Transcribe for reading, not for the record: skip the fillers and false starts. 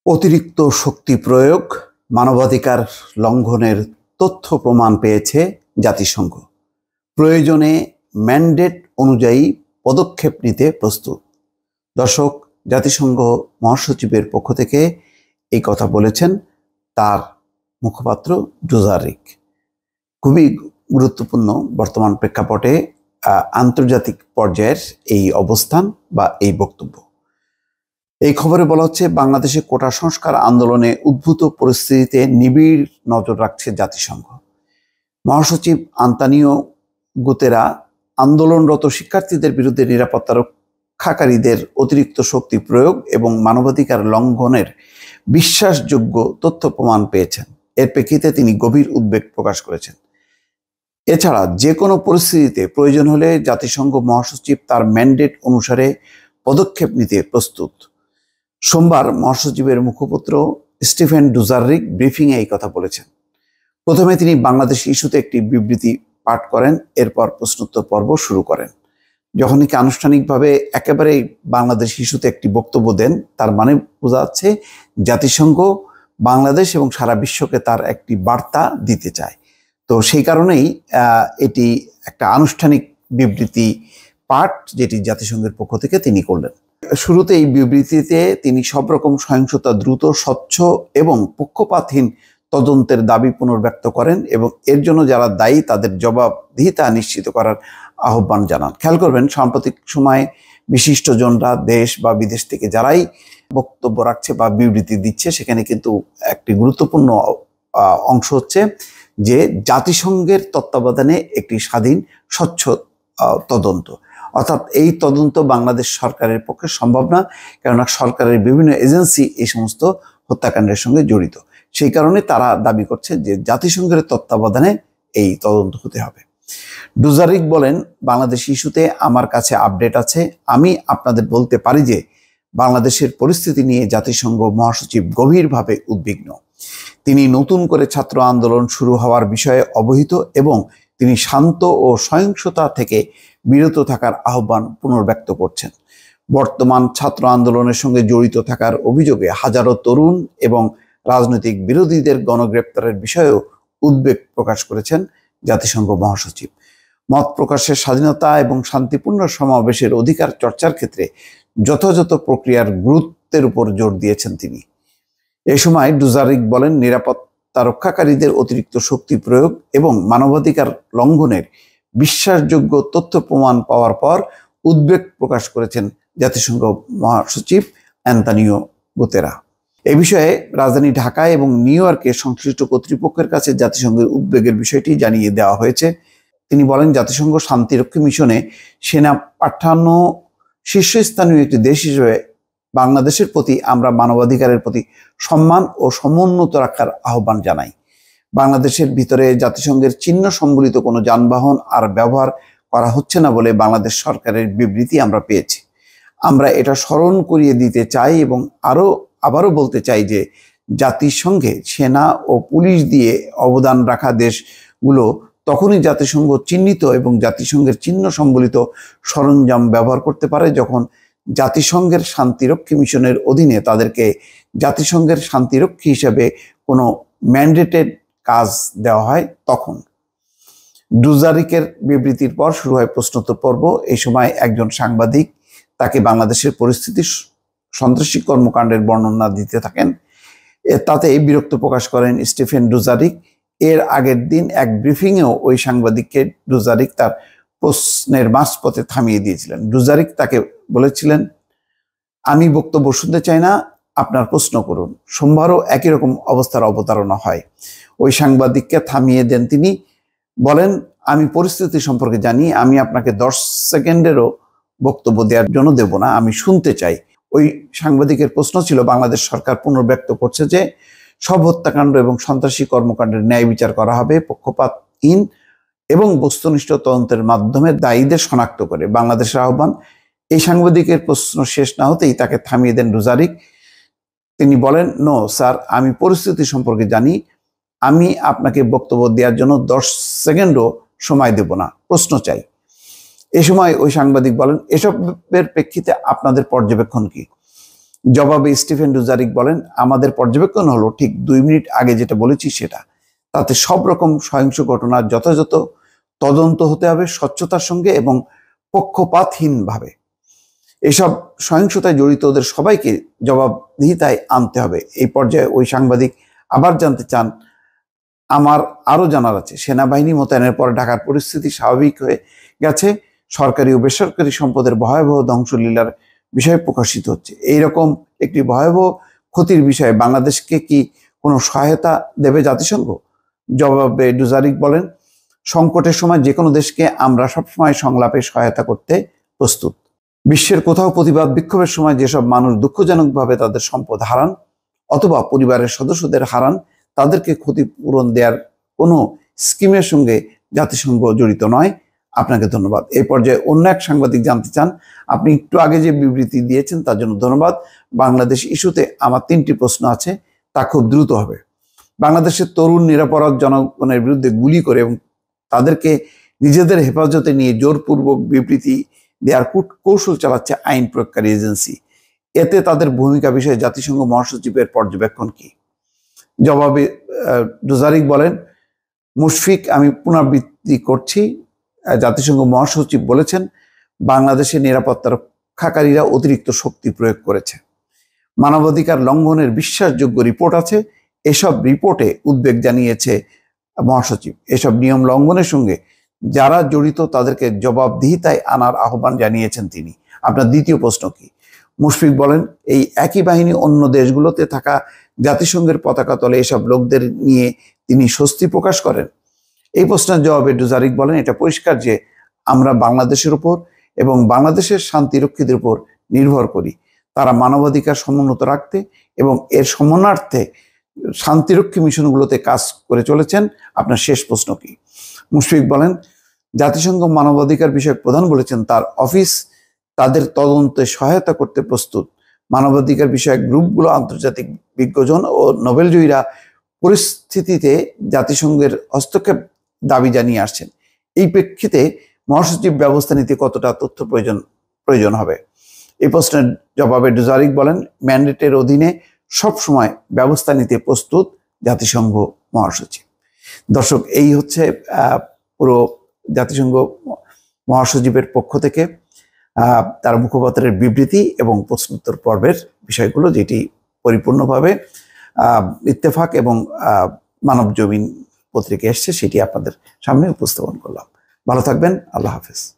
অতিরিক্ত শক্তি প্রয়োগ, মানবাধিকার লঙ্ঘনের তথ্য প্রমাণ পেয়েছে জাতিসংঘ। প্রয়োজনে ম্যান্ডেট অনুযায়ী পদক্ষেপ নিতে প্রস্তুত। দর্শক, জাতিসংঘ মহাসচিবের পক্ষ থেকে এই কথা বলেছেন তার মুখপাত্র ডুজারিক। খুবই গুরুত্বপূর্ণ বর্তমান প্রেক্ষাপটে আন্তর্জাতিক পর্যায়ের এই অবস্থান বা এই বক্তব্য। এই খবরে বলা হচ্ছে, বাংলাদেশে কোটা সংস্কার আন্দোলনে উদ্ভূত পরিস্থিতিতে নিবিড় নজর রাখছে জাতিসংঘ। মহাসচিব আন্তোনিও গুতেরা আন্দোলনরত শিক্ষার্থীদের বিরুদ্ধে নিরাপত্তা রক্ষাকারীদের অতিরিক্ত শক্তি প্রয়োগ এবং মানবাধিকার লঙ্ঘনের বিশ্বাসযোগ্য তথ্য প্রমাণ পেয়েছেন। এর প্রেক্ষিতে তিনি গভীর উদ্বেগ প্রকাশ করেছেন। এছাড়া যে কোনো পরিস্থিতিতে প্রয়োজন হলে জাতিসংঘ মহাসচিব তার ম্যান্ডেট অনুসারে পদক্ষেপ নিতে প্রস্তুত। সোমবার মহাসচিবের মুখপাত্র স্টিফেন ডুজারিক ব্রিফিংয়ে এই কথা বলেছেন। প্রথমে তিনি বাংলাদেশ ইস্যুতে একটি বিবৃতি পাঠ করেন, এরপর প্রশ্নোত্তর পর্ব শুরু করেন। যখনই কি আনুষ্ঠানিকভাবে একেবারেই বাংলাদেশ ইস্যুতে একটি বক্তব্য দেন, তার মানে বোঝা যাচ্ছে জাতিসংঘ বাংলাদেশ এবং সারা বিশ্বকে তার একটি বার্তা দিতে চায়। তো সেই কারণেই এটি একটা আনুষ্ঠানিক বিবৃতি পাঠ, যেটি জাতিসংঘের পক্ষ থেকে তিনি করলেন। শুরুতে এই বিবৃতিতে তিনি সব রকম সহিংসতা দ্রুত, স্বচ্ছ এবং পক্ষপাতহীন তদন্তের দাবি পুনর্ব্যক্ত করেন এবং এর জন্য যারা দায়ী তাদের জবাবদিহিতা নিশ্চিত করার আহ্বান জানান। খেয়াল করবেন, সাম্প্রতিক সময়ে বিশিষ্টজনরা দেশ বা বিদেশ থেকে যারাই বক্তব্য রাখছে বা বিবৃতি দিচ্ছে, সেখানে কিন্তু একটি গুরুত্বপূর্ণ অংশ হচ্ছে যে জাতিসংঘের তত্ত্বাবধানে একটি স্বাধীন স্বচ্ছ তদন্ত। অর্থাৎ এই তদন্ত বাংলাদেশ সরকারের পক্ষে সম্ভব না, কেননা সরকারের বিভিন্ন এজেন্সি এই সমস্ত হত্যাকাণ্ডের সঙ্গে জড়িত। সেই কারণে তারা দাবি করছে যে জাতিসংঘের তত্ত্বাবধানে এই তদন্ত হতে হবে। ডুজারিক বলেন, বাংলাদেশ ইস্যুতে আমার কাছে আপডেট আছে। আমি আপনাদের বলতে পারি যে বাংলাদেশের পরিস্থিতি নিয়ে জাতিসংঘ মহাসচিব গভীরভাবে উদ্বিগ্ন। তিনি নতুন করে ছাত্র আন্দোলন শুরু হওয়ার বিষয়ে অবহিত এবং তিনি শান্ত ও সহিংসতা থেকে বিরত থাকার আহ্বান পুনর্ব্যক্ত করছেন। বর্তমান ছাত্র আন্দোলনের সঙ্গে জড়িত থাকার অভিযোগে হাজারো তরুণ এবং রাজনৈতিক বিরোধীদের গণগ্রেপ্তারের বিষয়েও উদ্বেগ প্রকাশ করেছেন জাতিসংঘ মহাসচিব। মত প্রকাশের স্বাধীনতা এবং শান্তিপূর্ণ সমাবেশের অধিকার চর্চার ক্ষেত্রে যথাযথ প্রক্রিয়ার গুরুত্বের উপর জোর দিয়েছেন তিনি। এ সময় ডুজারিক বলেন, নিরাপত্তা রক্ষাকারীদের অতিরিক্ত শক্তি প্রয়োগ এবং মানবাধিকার লঙ্ঘনের বিশ্বাসযোগ্য তথ্য প্রমাণ পাওয়ার পর উদ্বেগ প্রকাশ করেছেন জাতিসংঘ মহাসচিব আন্তোনিও গুতেরা। এ বিষয়ে রাজধানী ঢাকায় এবং নিউ ইয়র্কে সংশ্লিষ্ট কর্তৃপক্ষের কাছে জাতিসংঘের উদ্বেগের বিষয়টি জানিয়ে দেওয়া হয়েছে। তিনি বলেন, জাতিসংঘ শান্তিরক্ষী মিশনে সেনা পাঠানো শীর্ষস্থানীয় একটি দেশ হিসেবে বাংলাদেশের প্রতি আমরা মানবাধিকারের প্রতি সম্মান ও সমুন্নত রাখার আহ্বান জানাই। বাংলাদেশের ভিতরে জাতিসংঘের চিহ্ন সম্বলিত কোনো যানবাহন আর ব্যবহার করা হচ্ছে না বলে বাংলাদেশ সরকারের বিবৃতি আমরা পেয়েছি। আমরা এটা স্মরণ করিয়ে দিতে চাই এবং আবারও বলতে চাই যে জাতিসংঘে সেনা ও পুলিশ দিয়ে অবদান রাখা দেশগুলো তখনই জাতিসংঘ চিহ্নিত এবং জাতিসংঘের চিহ্ন সম্বলিত সরঞ্জাম ব্যবহার করতে পারে যখন জাতিসংঘের শান্তিরক্ষী মিশনের অধীনে তাদেরকে জাতিসংঘের শান্তিরক্ষী হিসেবে কোনো ম্যান্ডেটেড কাজ দেওয়া হয় তখন। ডুজারিকের বিবৃতির পর শুরু হয় প্রশ্নোত্তর পর্ব। এই সময় একজন সাংবাদিক তাকে বাংলাদেশের পরিস্থিতি, সন্ত্রাসী কর্মকাণ্ডের বর্ণনা দিতে থাকেন। তাতে বিরক্ত প্রকাশ করেন স্টিফেন ডুজারিক। এর আগের দিন এক ব্রিফিংয়েও ওই সাংবাদিককে ডুজারিক তার প্রশ্নের মাঝপথে থামিয়ে দিয়েছিলেন। ডুজারিক তাকে বলেছিলেন, আমি বক্তব্য শুনতে চাই না, আপনার প্রশ্ন করুন। সোমবারও একই রকম অবস্থার অবতারণা হয়। ওই সাংবাদিককে থামিয়ে দেন তিনি, বলেন, আমি পরিস্থিতি সম্পর্কে জানি, আমি আপনাকে 10 সেকেন্ডেরও বক্তব্য দেওয়ার জন্য দেব না, আমি শুনতে চাই। ওই সাংবাদিকের প্রশ্ন ছিল, বাংলাদেশ সরকার পুনর্ব্যক্ত করছে যে সব হত্যাকাণ্ড এবং সন্ত্রাসী কর্মকাণ্ডের ন্যায় বিচার করা হবে পক্ষপাতহীন এবং বস্তুনিষ্ঠ তদন্তের মাধ্যমে দায়ীদের শনাক্ত করে। বাংলাদেশের আহ্বান। এই সাংবাদিকের প্রশ্ন শেষ না হতেই তাকে থামিয়ে দেন ডুজারিক। তিনি বলেন, নো স্যার, আমি পরিস্থিতি সম্পর্কে জানি, আমি আপনাকে বক্তব্য দেওয়ার জন্য 10 সেকেন্ডও সময় দেব না, প্রশ্ন চাই। এ সময় ওই সাংবাদিক বলেন, এসবের প্রেক্ষিতে আপনাদের পর্যবেক্ষণ কি? জবাবে স্টিফেন ডুজারিক বলেন, আমাদের পর্যবেক্ষণ হলো ঠিক 2 মিনিট আগে যেটা বলেছি সেটা। তাতে সব রকম সহিংস ঘটনার যথাযথ তদন্ত হতে হবে স্বচ্ছতার সঙ্গে এবং পক্ষপাতহীনভাবে। এসব সহিংসতায় জড়িত ওদের সবাইকে জবাবদিহিতায় আনতে হবে। এই পর্যায়ে ওই সাংবাদিক আবার জানতে চান, আমার আরো জানার আছে, সেনাবাহিনী মোতায়েনের পর ঢাকার পরিস্থিতি স্বাভাবিক হয়ে গেছে, সরকারি ও বেসরকারি সম্পদের ভয়াবহ ধ্বংসলীলার বিষয় প্রকাশিত হচ্ছে। এইরকম একটি ভয়াবহ ক্ষতির বিষয়ে বাংলাদেশকে কি কোনো সহায়তা দেবে জাতিসংঘ? জবাবে ডুজারিক বলেন, সংকটের সময় যে কোনো দেশকে আমরা সবসময় সংলাপে সহায়তা করতে প্রস্তুত। বিশ্বের কোথাও প্রতিবাদ বিক্ষোভের সময় যেসব মানুষ দুঃখজনকভাবে তাদের সম্পদ হারান অথবা পরিবারের সদস্যদের হারান, তাদেরকে ক্ষতিপূরণ দেওয়ার কোনো স্কিমের সঙ্গে জাতিসংঘ জড়িত নয়। আপনাকে ধন্যবাদ। এই পর্যায়ে অন্য এক সাংবাদিক জানতে চান, আপনি একটু আগে যে বিবৃতি দিয়েছেন তার জন্য ধন্যবাদ। বাংলাদেশ ইস্যুতে আমার 3টি প্রশ্ন আছে, তা খুব দ্রুত হবে। বাংলাদেশের তরুণ নিরপরাধ জনগণের বিরুদ্ধে গুলি করে এবং তাদেরকে নিজেদের হেফাজতে নিয়ে জোরপূর্বক বিবৃতি দেওয়ার কৌশল চালাচ্ছে আইন প্রয়োগকারী এজেন্সি। এতে তাদের ভূমিকা বিষয়ে জাতিসংঘ মহাসচিবের পর্যবেক্ষণ কি? জবাবে ডুজারিক বলেন, মুশফিক, আমি পুনরাবৃত্তি করছি, জাতিসংঘ মহাসচিব বলেছেন বাংলাদেশের নিরাপত্তা রক্ষাকারীরা অতিরিক্ত শক্তি প্রয়োগ করেছে। মানবাধিকার লঙ্ঘনের বিশ্বাসযোগ্য রিপোর্ট আছে। এসব রিপোর্টে উদ্বেগ জানিয়েছে মহাসচিব। এসব নিয়ম লঙ্ঘনের সঙ্গে যারা জড়িত তাদেরকে জবাবদিহিতায় আনার আহ্বান জানিয়েছেন তিনি। আপনার দ্বিতীয় প্রশ্ন কি? মুশফিক বলেন, এই একই বাহিনী অন্য দেশগুলোতে থাকা জাতিসংঘের পতাকা তলে এসব লোকদের নিয়ে তিনি স্বস্তি প্রকাশ করেন। এই প্রশ্নের জবাবে ডুজারিক বলেন, এটা পরিষ্কার যে আমরা বাংলাদেশের উপর এবং বাংলাদেশের শান্তিরক্ষীদের উপর নির্ভর করি। তারা মানবাধিকার সমুন্নত রাখতে এবং এর সমন্বয়ার্থে শান্তিরক্ষী মিশনগুলোতে কাজ করে চলেছেন। আপনার শেষ প্রশ্ন কি? মুশফিক বলেন, জাতিসংঘ মানবাধিকার বিষয়ক প্রধান বলেছেন তার অফিস তাদের তদন্তে সহায়তা করতে প্রস্তুত। মানবাধিকার বিষয়ক গ্রুপগুলো আন্তর্জাতিক বিজ্ঞজন ও নোবেলজয়ীরা পরিস্থিতিতে জাতিসংঘের হস্তক্ষেপ দাবি জানিয়ে আসছেন। এই প্রেক্ষিতে মহাসচিব ব্যবস্থা নিতে কতটা তথ্য প্রয়োজন হবে? এই প্রশ্নের জবাবে ডুজারিক বলেন, ম্যান্ডেটের অধীনে সবসময় ব্যবস্থা নিতে প্রস্তুত জাতিসংঘ মহাসচিব। দর্শক, এই হচ্ছে পুরো জাতিসংঘ মহাসচিবের পক্ষ থেকে তার মুখপাত্রের বিবৃতি এবং প্রশ্নোত্তর পর্বের বিষয়গুলো, যেটি পরিপূর্ণভাবে ইত্তেফাক এবং মানবজমিন পত্রিকা এসছে, সেটি আপনাদের সামনে উপস্থাপন করলাম। ভালো থাকবেন। আল্লাহ হাফেজ।